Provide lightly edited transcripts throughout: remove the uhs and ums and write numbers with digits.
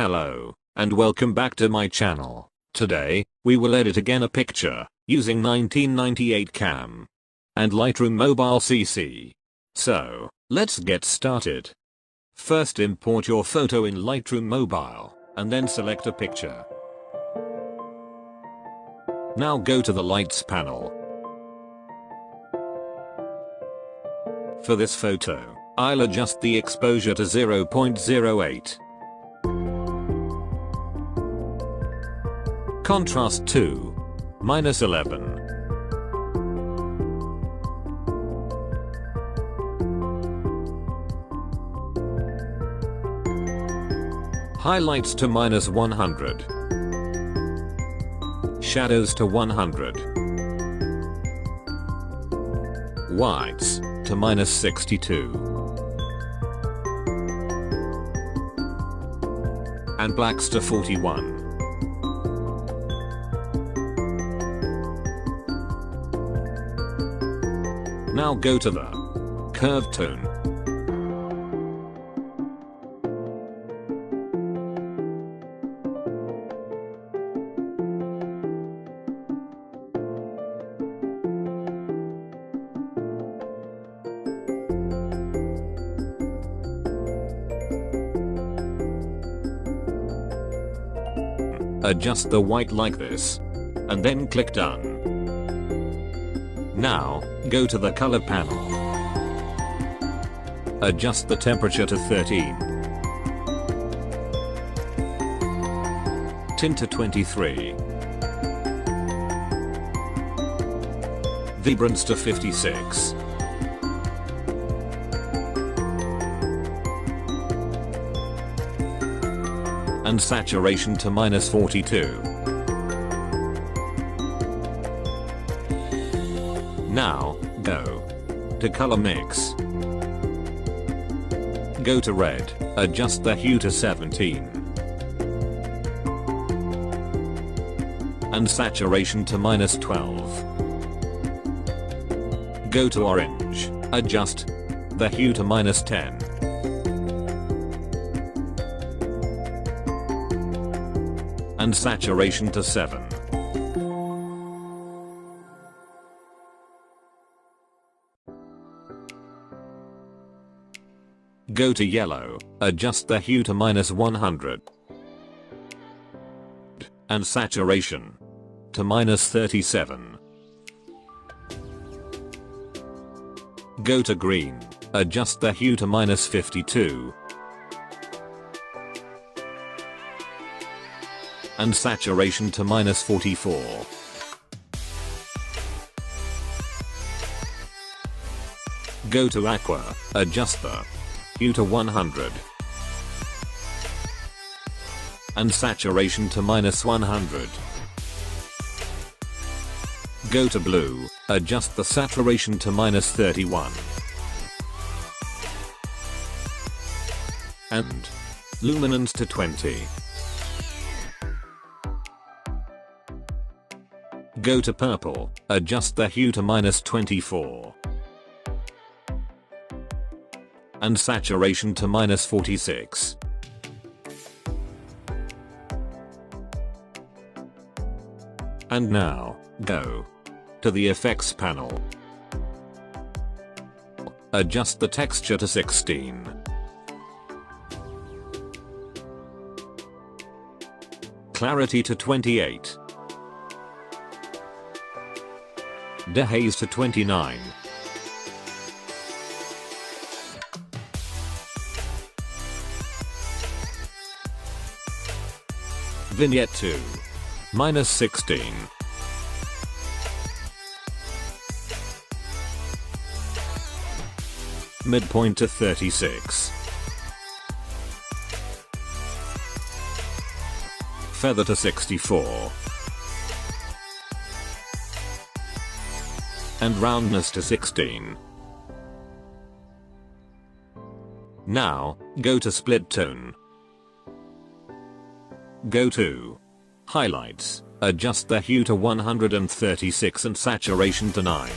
Hello, and welcome back to my channel. Today, we will edit again a picture, using 1998 cam and Lightroom Mobile CC. So, let's get started. First import your photo in Lightroom Mobile, and then select a picture. Now go to the Lights panel. For this photo, I'll adjust the exposure to 0.08. Contrast to -11. Highlights to -100. Shadows to 100. Whites to -62. And blacks to 41. Now go to the curve tone. Adjust the white like this, and then click Done. Now, go to the color panel. Adjust the temperature to 13. Tint to 23. Vibrance to 56. And saturation to -42. Now, go to color mix. Go to red, adjust the hue to 17. And saturation to -12. Go to orange, adjust the hue to -10. And saturation to 7. Go to yellow, adjust the hue to -100. And saturation to -37. Go to green, adjust the hue to -52. And saturation to -44. Go to aqua, adjust the hue to 100. And saturation to -100. Go to blue, adjust the saturation to -31. And luminance to 20. Go to purple, adjust the hue to -24. And saturation to -46. And now, go to the effects panel. Adjust the texture to 16. Clarity to 28. Dehaze to 29. Vignette to -16. Midpoint to 36. Feather to 64. And roundness to 16. Now, go to split tone. Go to highlights, adjust the hue to 136 and saturation to 9.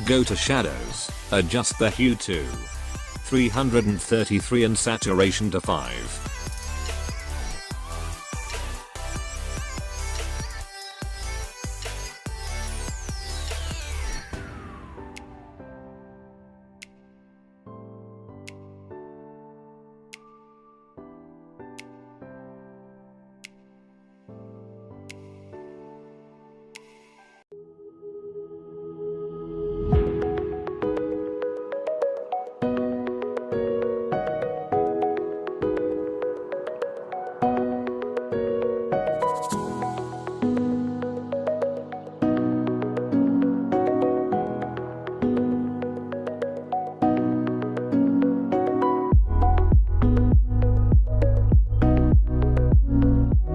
Go to shadows, adjust the hue to 333 and saturation to 5.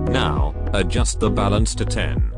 Now, adjust the balance to 10.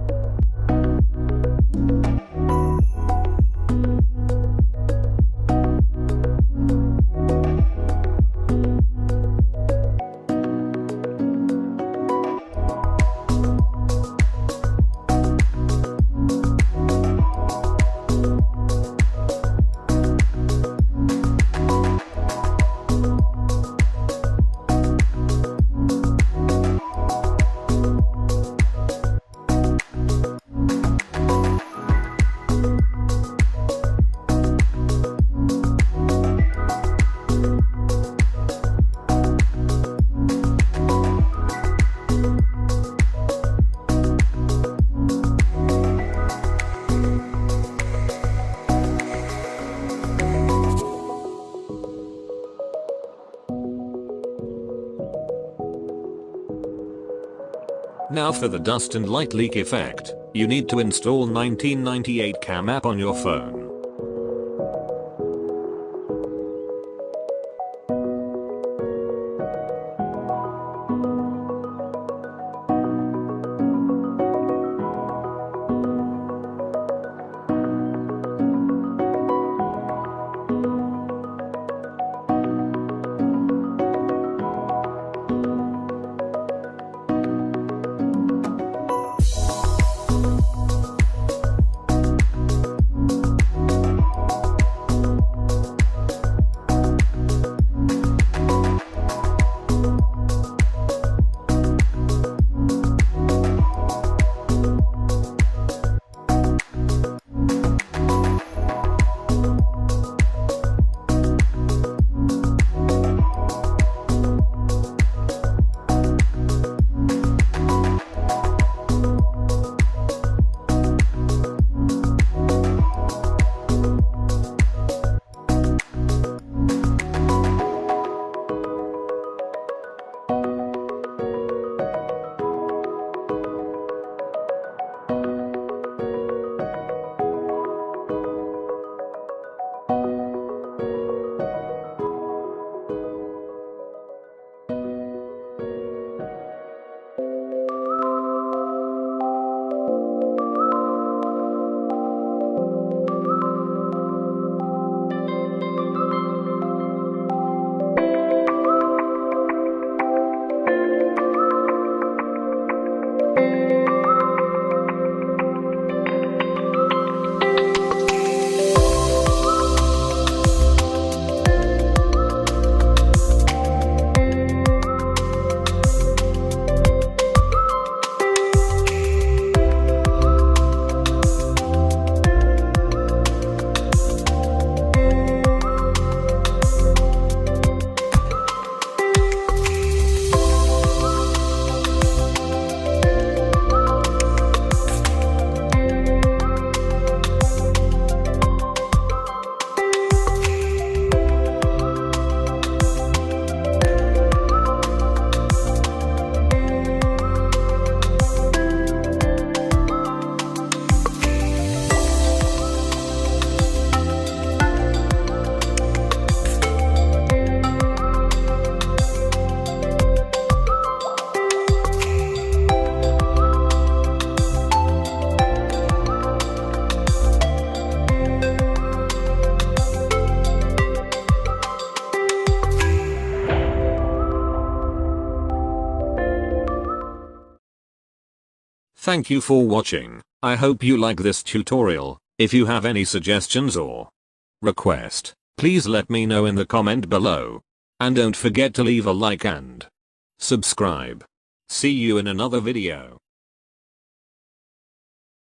Now for the dust and light leak effect, you need to install 1998 Cam app on your phone. Thank you for watching. I hope you like this tutorial. If you have any suggestions or request, please let me know in the comment below. And don't forget to leave a like and subscribe. See you in another video.